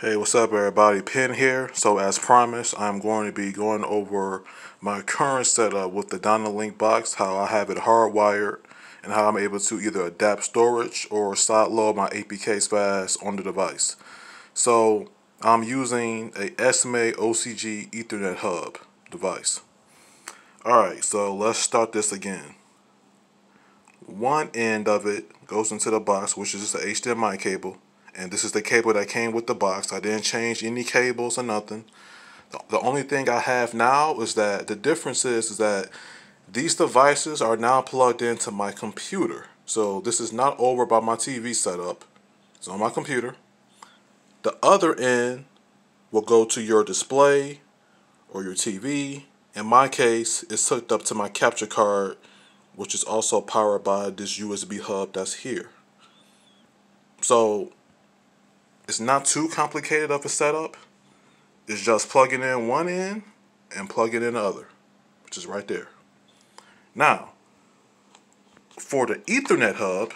Hey, what's up everybody? Pin here. So as promised, I'm going to be going over my current setup with the Dynalink box, how I have it hardwired, and how I'm able to either adapt storage or side load my APK spaz on the device. So I'm using a SMA OCG Ethernet hub device. Alright, so let's start this again. One end of it goes into the box, which is just an HDMI cable. And this is the cable that came with the box. I didn't change any cables or nothing. The only thing I have now is that the difference is that these devices are now plugged into my computer. So this is not over by my TV setup. It's on my computer. The other end will go to your display or your TV. In my case, it's hooked up to my capture card, which is also powered by this USB hub that's here. So it's not too complicated of a setup. It's just plugging in one end and plugging in the other, which is right there. Now, for the Ethernet hub,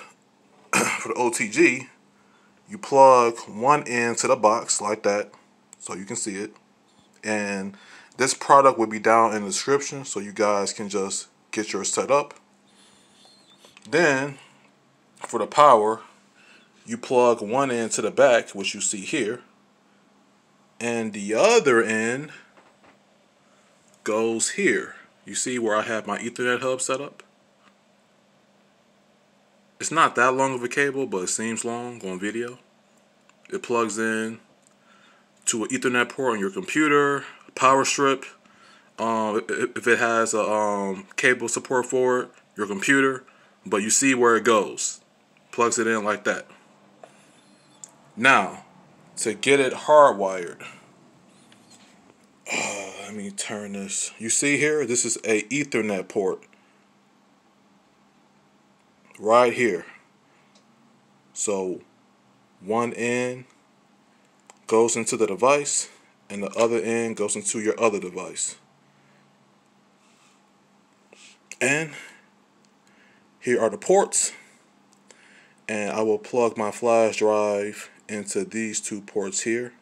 for the OTG, you plug one end to the box like that, so you can see it. And this product will be down in the description, so you guys can just get yours set up. Then, for the power, you plug one end to the back, which you see here, and the other end goes here. You see where I have my Ethernet hub set up? It's not that long of a cable, but it seems long on video. It plugs in to an Ethernet port on your computer, a power strip. If it has a cable support for it, your computer. But you see where it goes. Plugs it in like that. Now, to get it hardwired, let me turn this. You see here, this is a Ethernet port. Right here. So, one end goes into the device, and the other end goes into your other device. And here are the ports. And I will plug my flash drive into these two ports here.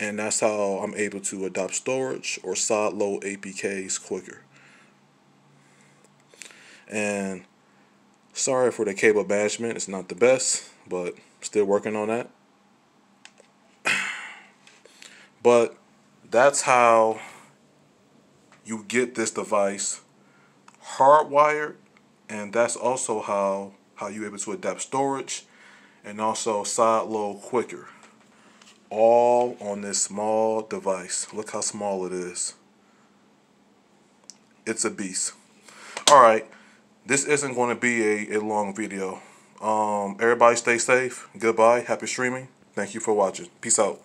And that's how I'm able to adopt storage or side load APKs quicker. And sorry for the cable management, it's not the best, but still working on that. But that's how you get this device hardwired, and that's also how you're able to adapt storage and also side load quicker. All on this small device. Look how small it is. It's a beast. Alright, this isn't going to be a long video. Everybody stay safe. Goodbye. Happy streaming. Thank you for watching. Peace out.